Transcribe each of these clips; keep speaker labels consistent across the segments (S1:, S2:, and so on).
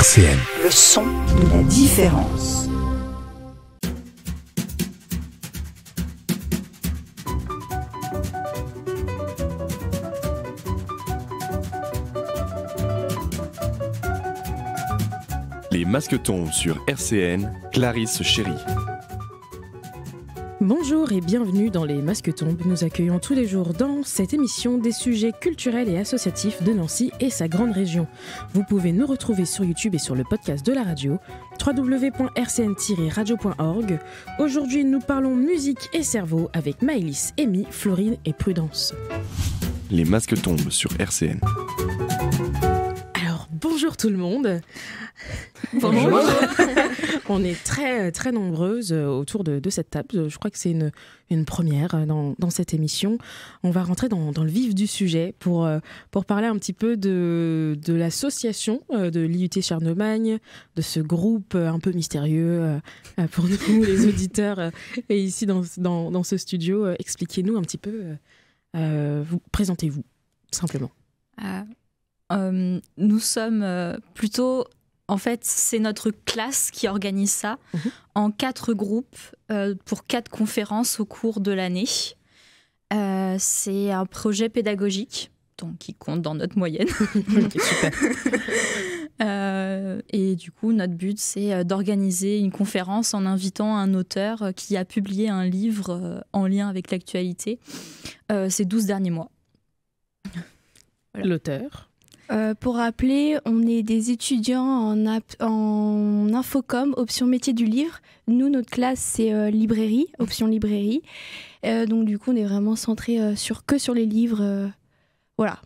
S1: RCN.
S2: Le son de la différence.
S3: Les masques tombent sur RCN, Clarisse Chéry.
S4: Bonjour et bienvenue dans Les Masques tombent. Nous accueillons tous les jours dans cette émission des sujets culturels et associatifs de Nancy et sa grande région. Vous pouvez nous retrouver sur YouTube et sur le podcast de la radio, www.rcn-radio.org. Aujourd'hui, nous parlons musique et cerveau avec Maëlys, Amy, Florine et Prudence.
S3: Les masques tombent sur RCN.
S4: Alors, bonjour tout le monde.
S5: Bonjour.
S4: On est très, très nombreuses autour de cette table. Je crois que c'est une première dans cette émission. On va rentrer dans le vif du sujet pour parler un petit peu de l'association de l'IUT Charlemagne, de ce groupe un peu mystérieux pour nous, les auditeurs, et ici dans ce studio. Expliquez-nous un petit peu, présentez-vous, simplement.
S5: Nous sommes plutôt... En fait, c'est notre classe qui organise ça en 4 groupes pour 4 conférences au cours de l'année. C'est un projet pédagogique, donc qui compte dans notre moyenne.
S4: Okay, super.
S5: Et du coup, notre but, c'est d'organiser une conférence en invitant un auteur qui a publié un livre en lien avec l'actualité ces 12 derniers mois.
S4: Voilà. L'auteur.
S6: Pour rappeler, on est des étudiants en infocom, option métier du livre. Nous, notre classe, c'est librairie, option librairie. Donc du coup, on est vraiment centré que sur les livres. Voilà.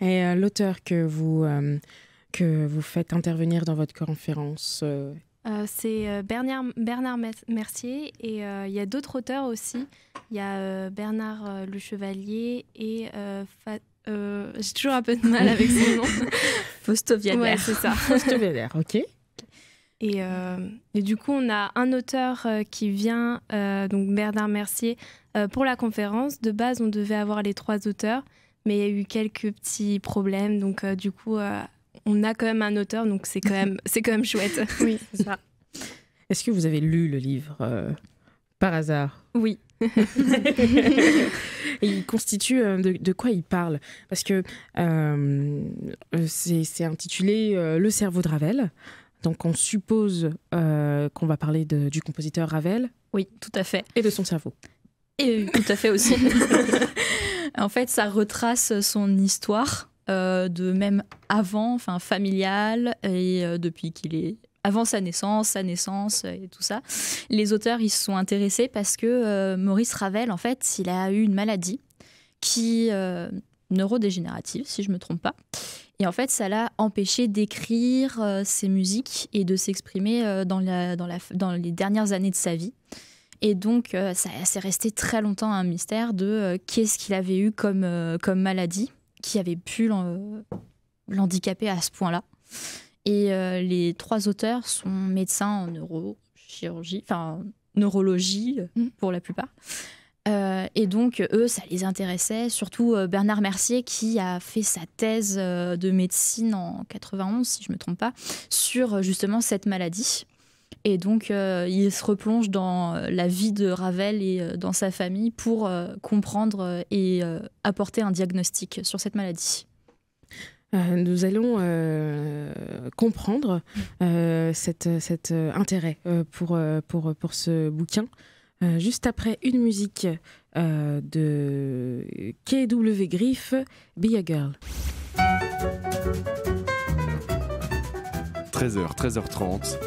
S4: Et l'auteur que vous faites intervenir dans votre conférence
S7: c'est Bernard Mercier et il y a d'autres auteurs aussi. Il y a Bernard Le Chevalier et j'ai toujours un peu de mal avec son nom.
S5: Fausto Viader.
S7: Ouais, c'est ça.
S4: Fausto Viader, ok.
S7: Et du coup, on a un auteur qui vient, donc Bernard Mercier, pour la conférence. De base, on devait avoir les 3 auteurs, mais il y a eu quelques petits problèmes. Donc, du coup, on a quand même un auteur, donc c'est quand même chouette.
S6: Oui, c'est ça.
S4: Est-ce que vous avez lu le livre par hasard ?
S5: Oui.
S4: Et il constitue de quoi il parle ? Parce que c'est intitulé Le cerveau de Ravel. Donc on suppose qu'on va parler du compositeur Ravel.
S5: Oui, tout à fait.
S4: Et de son cerveau.
S5: Et tout à fait aussi. En fait, ça retrace son histoire de même avant, enfin familiale, et depuis qu'il est... Avant sa naissance et tout ça. Les auteurs, ils se sont intéressés parce que Maurice Ravel, en fait, il a eu une maladie neurodégénérative, si je ne me trompe pas. Et en fait, ça l'a empêché d'écrire ses musiques et de s'exprimer dans les dernières années de sa vie. Et donc, c'est resté très longtemps un mystère de qu'est-ce qu'il avait eu comme maladie qui avait pu l'handicaper à ce point-là. Et les 3 auteurs sont médecins en neurologie pour la plupart. Et donc, eux, ça les intéressait. Surtout Bernard Mercier, qui a fait sa thèse de médecine en 91, si je ne me trompe pas, sur justement cette maladie. Et donc, il se replonge dans la vie de Ravel et dans sa famille pour comprendre et apporter un diagnostic sur cette maladie.
S4: Nous allons comprendre cet intérêt pour ce bouquin juste après une musique de KW Griff, Be a Girl.
S3: 13h, 13h30.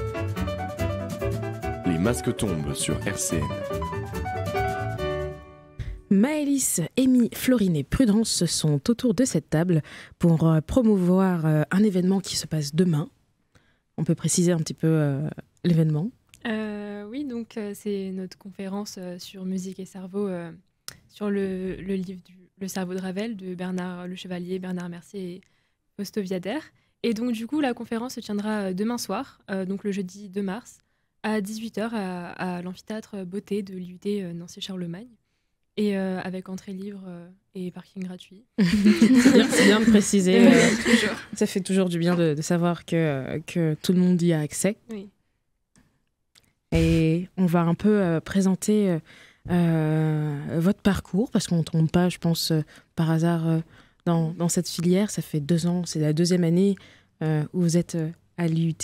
S3: Les masques tombent sur RCN.
S4: Maëlys, Amy, Florine et Prudence sont autour de cette table pour promouvoir un événement qui se passe demain. On peut préciser un petit peu l'événement ?
S8: Oui, donc c'est notre conférence sur musique et cerveau sur le livre Le cerveau de Ravel de Bernard Le Chevalier, Bernard Mercier et Fausto Viader. Et donc du coup, la conférence se tiendra demain soir, donc le jeudi 2 mars, à 18h à l'amphithéâtre Beauté de l'IUT Nancy Charlemagne. et avec entrée libre et parking gratuit.
S4: C'est bien de préciser. Ça fait toujours du bien de savoir que tout le monde y a accès.
S8: Oui.
S4: Et on va un peu présenter votre parcours, parce qu'on ne tombe pas, je pense, par hasard dans cette filière. Ça fait 2 ans, c'est la 2e année où vous êtes à l'IUT.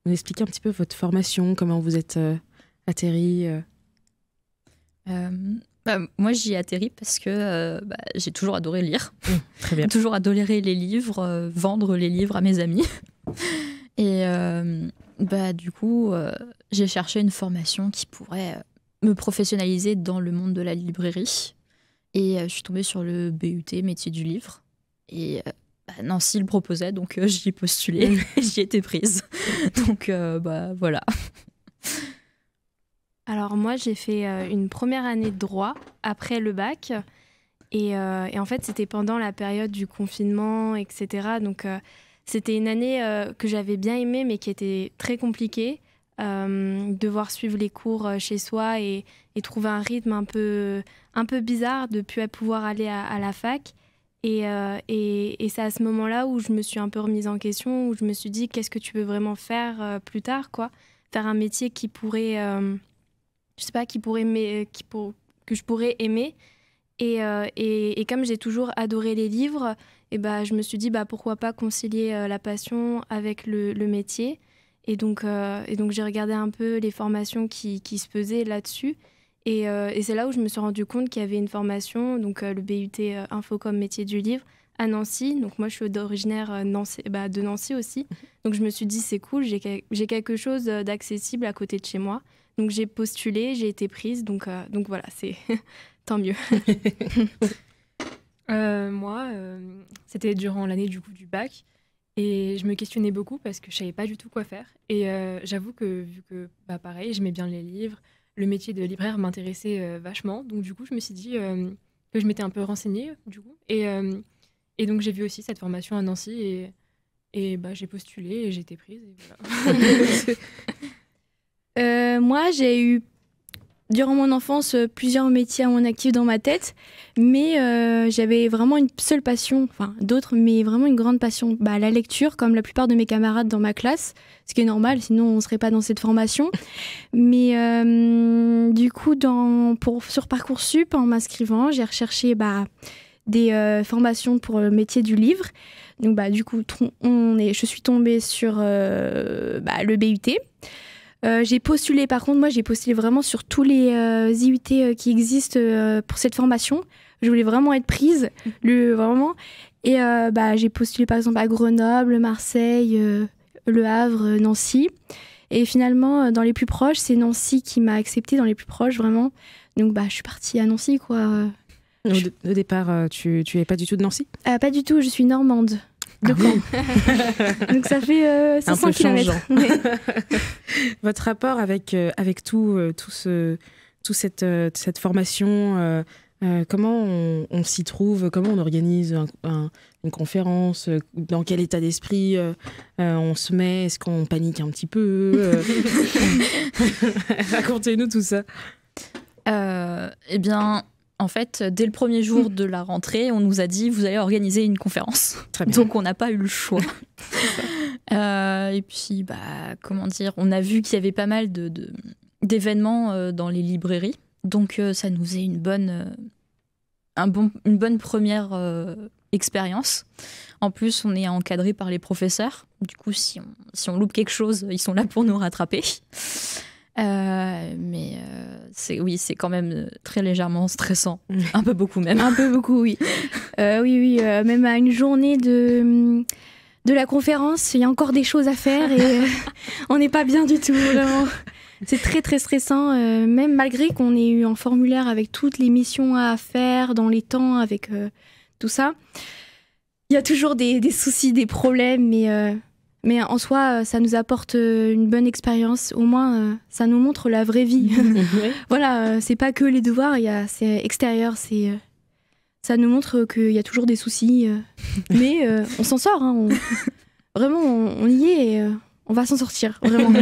S4: Vous expliquez un petit peu votre formation, comment vous êtes atterri
S5: Moi, j'y ai atterri parce que j'ai toujours adoré lire.
S4: Très bien.
S5: Toujours adoré les livres, vendre les livres à mes amis. Et du coup, j'ai cherché une formation qui pourrait me professionnaliser dans le monde de la librairie. Et je suis tombée sur le BUT, métier du livre. Et Nancy le proposait, donc j'y ai postulé et j'y ai été prise. Donc voilà.
S7: Alors moi, j'ai fait une première année de droit après le bac. Et en fait, c'était pendant la période du confinement, etc. Donc c'était une année que j'avais bien aimée, mais qui était très compliquée. Devoir suivre les cours chez soi et trouver un rythme un peu bizarre de ne plus pouvoir aller à la fac. Et c'est à ce moment-là où je me suis un peu remise en question, où je me suis dit qu'est-ce que tu veux vraiment faire plus tard, quoi. Faire un métier qui pourrait, je sais pas, que je pourrais aimer. Et comme j'ai toujours adoré les livres, je me suis dit pourquoi pas concilier la passion avec le métier. Et donc j'ai regardé un peu les formations qui se faisaient là-dessus. Et c'est là où je me suis rendu compte qu'il y avait une formation, donc le BUT Infocom métier du livre, à Nancy. Donc moi, je suis originaire de Nancy aussi. Donc je me suis dit, c'est cool, j'ai quelque chose d'accessible à côté de chez moi. Donc j'ai postulé, j'ai été prise. Donc voilà, c'est tant mieux.
S8: Moi, c'était durant l'année du bac. Et je me questionnais beaucoup parce que je savais pas du tout quoi faire. Et j'avoue que vu que pareil, j'aimais bien les livres, le métier de libraire m'intéressait vachement. Donc du coup, je me suis dit que je m'étais un peu renseignée du coup. Et donc j'ai vu aussi cette formation à Nancy et j'ai postulé et j'ai été prise. Et voilà.
S6: Moi, j'ai eu durant mon enfance plusieurs métiers à mon actif dans ma tête, mais j'avais vraiment une seule passion, enfin d'autres, mais vraiment une grande passion, la lecture, comme la plupart de mes camarades dans ma classe, ce qui est normal, sinon on ne serait pas dans cette formation. Mais du coup, sur Parcoursup, en m'inscrivant, j'ai recherché des formations pour le métier du livre. Donc du coup, je suis tombée sur le BUT. J'ai postulé, par contre, moi j'ai postulé vraiment sur tous les IUT qui existent pour cette formation. Je voulais vraiment être prise, vraiment. Et j'ai postulé par exemple à Grenoble, Marseille, Le Havre, Nancy. Et finalement, dans les plus proches, c'est Nancy qui m'a acceptée dans les plus proches, vraiment. Donc je suis partie à Nancy, quoi.
S4: Au départ, tu n'es pas du tout de Nancy ?
S6: Pas du tout, je suis normande. De Caen. Donc ça fait 500 km. Ouais.
S4: Votre rapport avec cette formation, comment on s'y trouve, comment on organise une conférence, dans quel état d'esprit on se met, est-ce qu'on panique un petit peu Racontez-nous tout ça.
S5: En fait, dès le premier jour de la rentrée, on nous a dit « vous allez organiser une conférence ». Donc, on n'a pas eu le choix. Et puis, on a vu qu'il y avait pas mal d'événements dans les librairies. Donc, ça nous est une bonne première expérience. En plus, on est encadré par les professeurs. Du coup, si on loupe quelque chose, ils sont là pour nous rattraper. C'est quand même très légèrement stressant. Un peu beaucoup même.
S6: Un peu beaucoup, oui. Oui. Même à une journée de la conférence, il y a encore des choses à faire et on n'est pas bien du tout, vraiment. C'est très, très stressant, même malgré qu'on ait eu un formulaire avec toutes les missions à faire dans les temps, avec tout ça. Il y a toujours des soucis, des problèmes, mais en soi, ça nous apporte une bonne expérience. Au moins, ça nous montre la vraie vie. Voilà, c'est pas que les devoirs, c'est extérieur, ça nous montre qu'il y a toujours des soucis. Mais on s'en sort, hein, vraiment, on y est et on va s'en sortir, vraiment.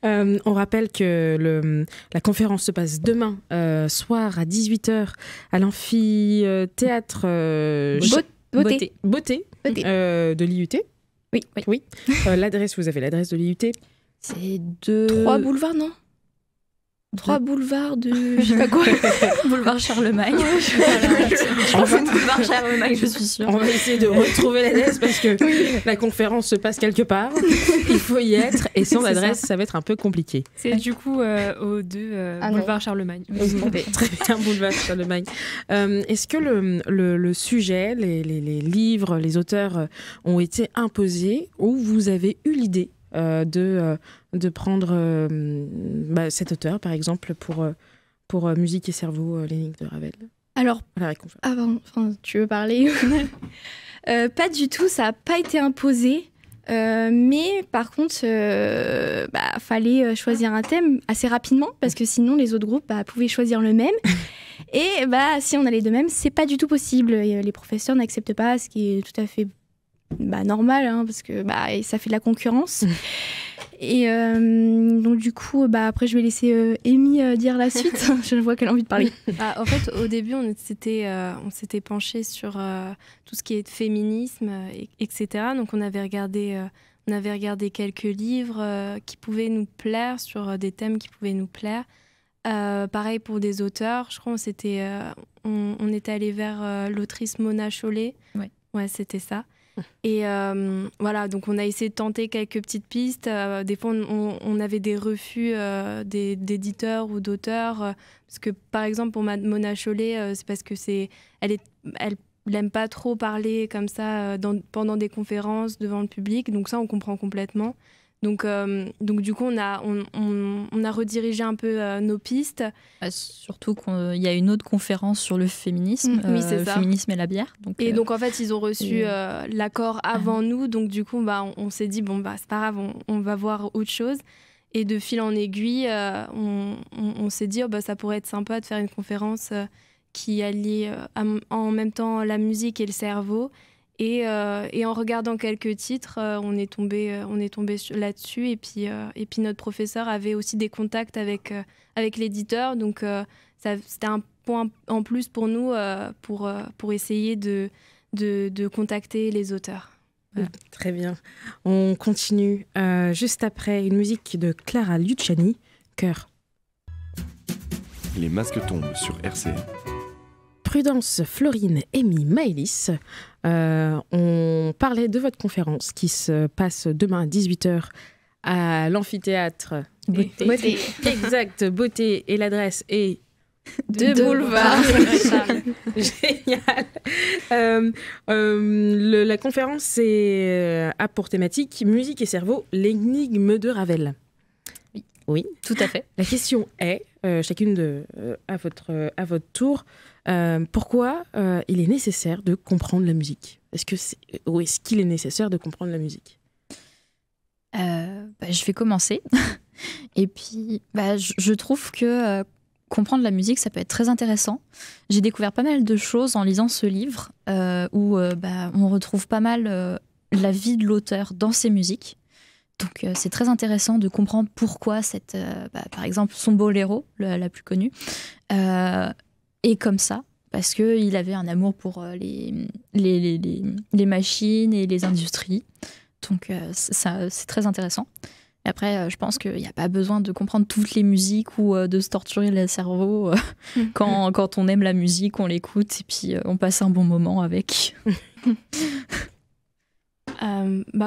S4: On rappelle que la conférence se passe demain soir à 18h à l'amphithéâtre Beauté de l'IUT. Oui. L'adresse, vous avez l'adresse de l'IUT.
S5: C'est
S6: 3 boulevards, non 3 boulevards de... Je sais pas quoi.
S5: Boulevard Charlemagne. Boulevard Charlemagne, je suis sûre.
S4: On va essayer de retrouver l'adresse parce que la conférence se passe quelque part. Il faut y être et sans adresse, ça va être un peu compliqué.
S8: C'est du coup au 2 Boulevard Charlemagne.
S4: Très bien, Boulevard Charlemagne. Est-ce que le sujet, les livres, les auteurs ont été imposés ou vous avez eu l'idée de prendre cet auteur, par exemple, pour Musique et cerveau, l'énigme de Ravel?
S6: Alors, tu veux parler? Pas du tout, ça n'a pas été imposé. Mais par contre, fallait choisir un thème assez rapidement parce que sinon les autres groupes pouvaient choisir le même. Et si on a les deux mêmes, c'est pas du tout possible. Et, les professeurs n'acceptent pas, ce qui est tout à fait normal, hein, parce que ça fait de la concurrence. Et donc du coup, après je vais laisser Amy dire la suite. Je vois qu'elle a envie de parler.
S7: En fait, au début, on s'était penché sur tout ce qui est féminisme, etc. Donc on avait regardé quelques livres qui pouvaient nous plaire, sur des thèmes qui pouvaient nous plaire. Pareil pour des auteurs. Je crois on était allé vers l'autrice Mona Chollet. Ouais, c'était ça. Et voilà, donc on a essayé de tenter quelques petites pistes. Des fois, on avait des refus d'éditeurs ou d'auteurs. Parce que, par exemple, pour Mona Chollet, c'est parce que elle n'aime pas trop parler comme ça pendant des conférences devant le public. Donc ça, on comprend complètement. Donc du coup, on a redirigé un peu nos pistes.
S5: Surtout qu'il y a une autre conférence sur le féminisme,
S7: oui, c'est
S5: le
S7: ça.
S5: féminisme et la bière.
S7: Donc en fait, ils ont reçu l'accord avant nous. Donc du coup, on s'est dit, c'est pas grave, on va voir autre chose. Et de fil en aiguille, on s'est dit, ça pourrait être sympa de faire une conférence qui allie en même temps la musique et le cerveau. Et en regardant quelques titres, on est tombé là-dessus. Et puis notre professeur avait aussi des contacts avec l'éditeur. Donc c'était un point en plus pour nous pour essayer de contacter les auteurs.
S4: Très bien. On continue juste après une musique de Clara Luciani, Cœur.
S3: Les masques tombent sur RCN.
S4: Prudence, Florine, Amy, Maëlys, on parlait de votre conférence qui se passe demain à 18h à l'amphithéâtre Beauté. Exact, Beauté, et l'adresse est
S6: de boulevard.
S4: Génial. La conférence a pour thématique Musique et cerveau, l'énigme de Ravel. Oui,
S5: tout à fait.
S4: La question est, chacune à votre tour, pourquoi il est nécessaire de comprendre la musique? Est-ce qu'il est nécessaire de comprendre la musique?
S5: Je vais commencer. Et puis, je trouve que comprendre la musique, ça peut être très intéressant. J'ai découvert pas mal de choses en lisant ce livre, où on retrouve pas mal la vie de l'auteur dans ses musiques. Donc c'est très intéressant de comprendre pourquoi par exemple son boléro, la plus connue, est comme ça, parce qu'il avait un amour pour les machines et les industries. Donc c'est très intéressant. Et après, je pense qu'il n'y a pas besoin de comprendre toutes les musiques ou de se torturer le cerveau. Quand on aime la musique, on l'écoute et puis on passe un bon moment avec.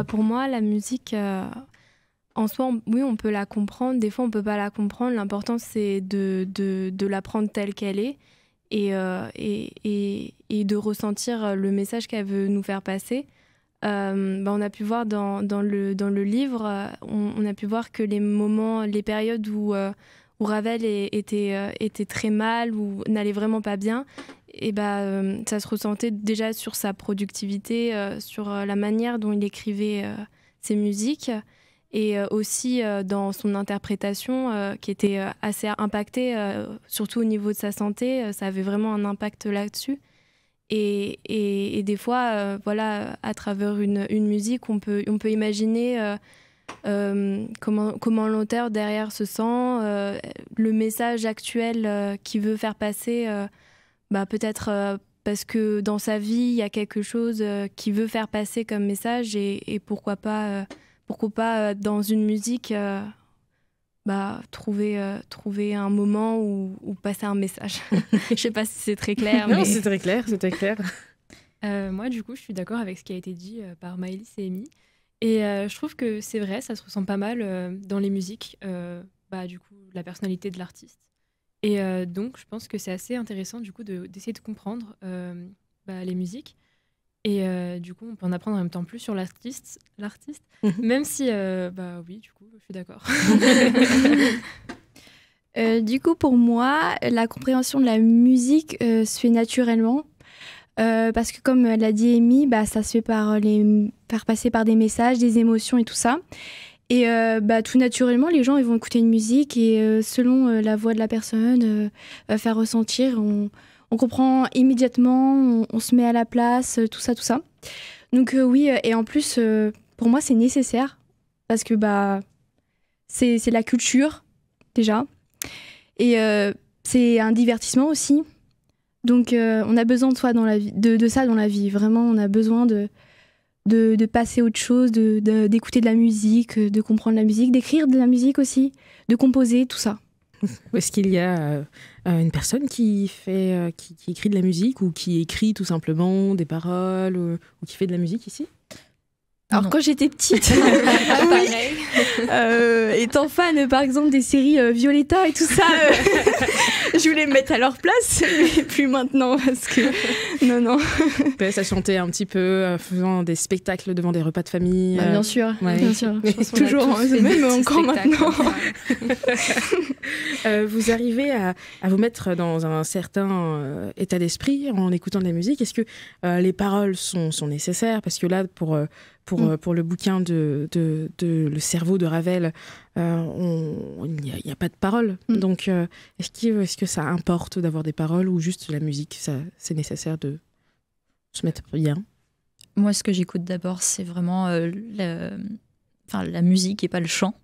S7: Pour moi, la musique, en soi, oui, on peut la comprendre. Des fois, on peut pas la comprendre. L'important, c'est de l'apprendre telle qu'elle est et de ressentir le message qu'elle veut nous faire passer. On a pu voir dans le livre, on a pu voir que les périodes où Ravel était très mal ou n'allait vraiment pas bien, et ça se ressentait déjà sur sa productivité, sur la manière dont il écrivait ses musiques, et aussi dans son interprétation qui était assez impactée, surtout au niveau de sa santé. Ça avait vraiment un impact là-dessus. Et des fois, voilà, à travers une musique, on peut imaginer comment l'auteur derrière se sent, le message actuel qu'il veut faire passer, peut-être parce que dans sa vie, il y a quelque chose qu'il veut faire passer comme message et pourquoi pas dans une musique trouver un moment où passer un message. Je sais pas si c'est très clair.
S4: Non,
S7: mais...
S4: c'est très clair.
S8: Moi, du coup, je suis d'accord avec ce qui a été dit par Maëlys et Amy. Et je trouve que c'est vrai, ça se ressent pas mal dans les musiques, du coup, la personnalité de l'artiste. Et donc, je pense que c'est assez intéressant, du coup, d'essayer de comprendre les musiques. Et du coup, on peut en apprendre en même temps plus sur l'artiste, même si, oui, du coup, je suis d'accord.
S6: Du coup, pour moi, la compréhension de la musique se fait naturellement. Parce que comme l'a dit Amy, ça se fait par passer par des messages, des émotions et tout ça. Et tout naturellement, les gens ils vont écouter une musique et selon la voix de la personne, faire ressentir, on comprend immédiatement, on se met à la place, tout ça. Donc oui, et en plus, pour moi, c'est nécessaire parce que c'est la culture, déjà. Et c'est un divertissement aussi. Donc on a besoin de ça dans la vie, de ça dans la vie. Vraiment, on a besoin de passer à autre chose, d'écouter de la musique, de comprendre la musique, d'écrire de la musique aussi, de composer, tout ça.
S4: Est-ce qu'il y a une personne qui écrit de la musique ou qui écrit tout simplement des paroles ou qui fait de la musique ici ?
S6: Alors quand j'étais petite, étant fan par exemple des séries Violetta et tout ça, je voulais me mettre à leur place, mais plus maintenant parce que non.
S4: Ça chantait un petit peu, faisant des spectacles devant des repas de famille.
S6: Bien sûr,
S4: ouais.
S6: Bien sûr. Toujours, même encore maintenant.
S4: Vous arrivez à vous mettre dans un certain état d'esprit en écoutant de la musique. Est-ce que les paroles sont nécessaires ? Parce que là, pour le bouquin de Le cerveau de Ravel, il n'y a pas de paroles. Donc, est-ce que ça importe d'avoir des paroles ou juste la musique, c'est nécessaire de se mettre bien ?
S5: Moi, ce que j'écoute d'abord, c'est vraiment la musique et pas le chant.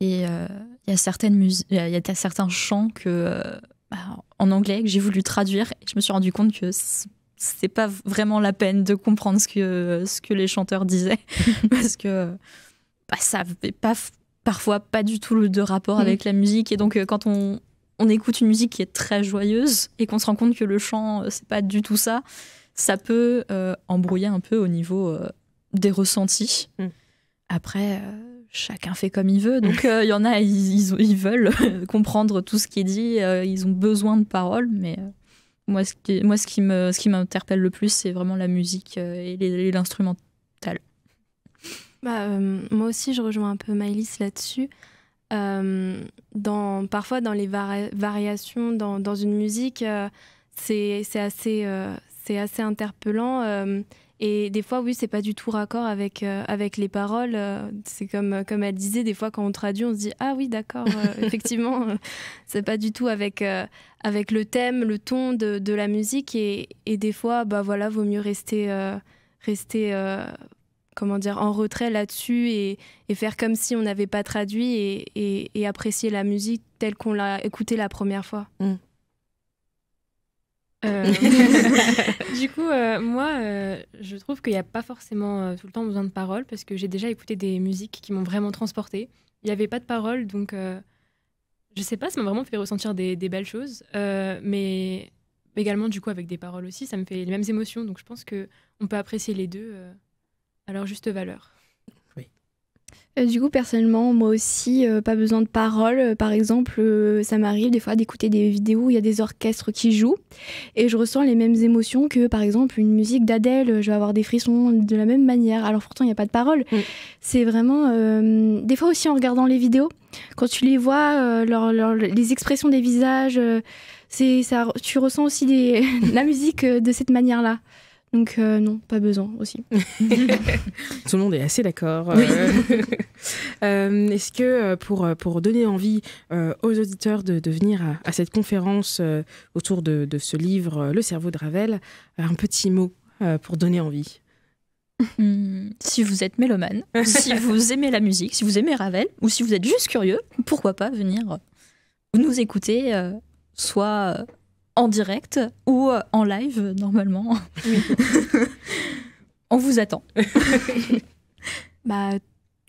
S5: Et il y a certains chants que, en anglais que j'ai voulu traduire et je me suis rendu compte que c'est pas vraiment la peine de comprendre ce que les chanteurs disaient parce que ça n'avait parfois pas du tout de rapport avec la musique. Et donc quand on écoute une musique qui est très joyeuse et qu'on se rend compte que le chant c'est pas du tout ça peut embrouiller un peu au niveau des ressentis. Après chacun fait comme il veut, donc il y en a ils veulent comprendre tout ce qui est dit, ils ont besoin de paroles, mais Moi, ce qui m'interpelle le plus, c'est vraiment la musique et l'instrumental.
S7: Moi aussi, je rejoins un peu Maëlys là-dessus. Parfois, dans les variations dans une musique, c'est assez interpellant. Et des fois, oui, c'est pas du tout raccord avec les paroles. C'est comme elle disait, des fois, quand on traduit, on se dit « Ah oui, d'accord, effectivement, c'est pas du tout avec le thème, le ton de la musique. » Et des fois, vaut mieux rester en retrait là-dessus et faire comme si on n'avait pas traduit et apprécier la musique telle qu'on l'a écoutée la première fois.
S8: Du coup, moi, je trouve qu'il n'y a pas forcément tout le temps besoin de paroles parce que j'ai déjà écouté des musiques qui m'ont vraiment transportée. Il n'y avait pas de paroles, donc je sais pas, ça m'a vraiment fait ressentir des belles choses, mais également du coup avec des paroles aussi, ça me fait les mêmes émotions, donc je pense qu'on peut apprécier les deux à leur juste valeur.
S6: Du coup, personnellement, moi aussi, pas besoin de paroles. Par exemple, ça m'arrive des fois d'écouter des vidéos où il y a des orchestres qui jouent et je ressens les mêmes émotions que, par exemple, une musique d'Adèle. Je vais avoir des frissons de la même manière. Alors pourtant, il n'y a pas de paroles. C'est vraiment... des fois aussi, en regardant les vidéos, quand tu les vois, les expressions des visages, tu ressens aussi la musique de cette manière-là. Donc non, pas besoin aussi.
S4: Tout le monde est assez d'accord.
S6: Oui.
S4: Est-ce que pour donner envie aux auditeurs de venir à cette conférence autour de ce livre, Le cerveau de Ravel, un petit mot pour donner envie?
S5: Si vous êtes mélomane, si vous aimez la musique, si vous aimez Ravel, ou si vous êtes juste curieux, pourquoi pas venir nous écouter, soit en direct ou en live, normalement. Oui. On vous attend.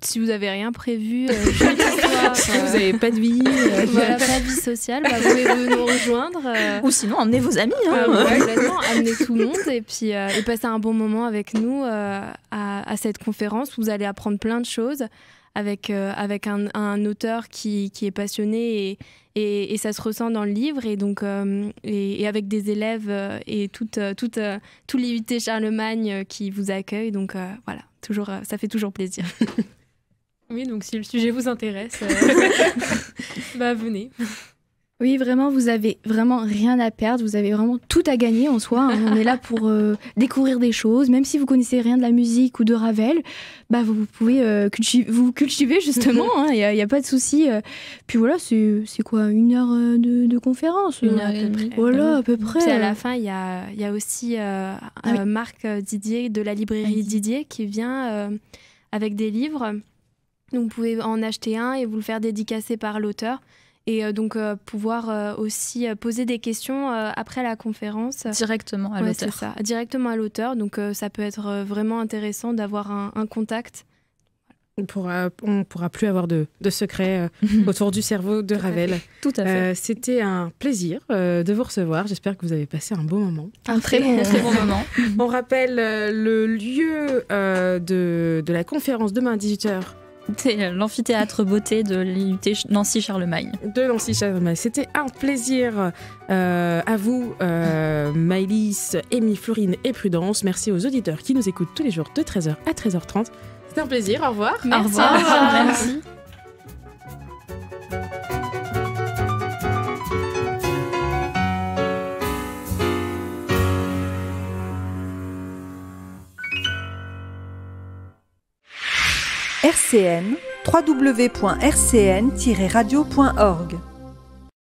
S7: Si vous n'avez rien prévu, jeudi soir,
S4: si vous n'avez pas de vie,
S7: voilà, pas de vie sociale, vous pouvez nous rejoindre.
S5: Ou sinon, emmenez vos amis.
S7: Complètement, amenez tout le monde et puis et passer un bon moment avec nous à cette conférence. Vous allez apprendre plein de choses avec un auteur qui est passionné et ça se ressent dans le livre. Et donc et avec des élèves et tout l'IUT Charlemagne qui vous accueille. Donc voilà, toujours, ça fait toujours plaisir.
S8: Oui, donc si le sujet vous intéresse, venez.
S6: Oui, vraiment, vous avez vraiment rien à perdre, vous avez vraiment tout à gagner en soi. On est là pour découvrir des choses, même si vous connaissez rien de la musique ou de Ravel, vous pouvez vous cultiver justement, il n'y a pas de souci. Puis voilà, c'est quoi, 1 heure de conférence?
S5: 1 heure et demie.
S6: Voilà, à peu près.
S7: Puis à la fin, il y a aussi Marc Didier de la librairie Didier qui vient avec des livres. Donc vous pouvez en acheter un et vous le faire dédicacer par l'auteur. Et donc pouvoir aussi poser des questions après la conférence.
S5: Directement à l'auteur.
S7: C'est ça, directement à l'auteur. Donc ça peut être vraiment intéressant d'avoir un contact.
S4: On pourra plus avoir de secrets autour du cerveau de Ravel.
S5: Tout à fait.
S4: C'était un plaisir de vous recevoir. J'espère que vous avez passé un beau moment.
S5: Un très bon moment.
S4: On rappelle le lieu de la conférence demain à 18h.
S5: C'est l'amphithéâtre beauté de l'IUT Nancy-Charlemagne.
S4: De Nancy-Charlemagne. C'était un plaisir à vous, Maëlys, Amy, Florine et Prudence. Merci aux auditeurs qui nous écoutent tous les jours de 13h à 13h30. C'était un plaisir. Au revoir.
S5: Merci. Au revoir. Merci.
S2: RCN, www.rcn-radio.org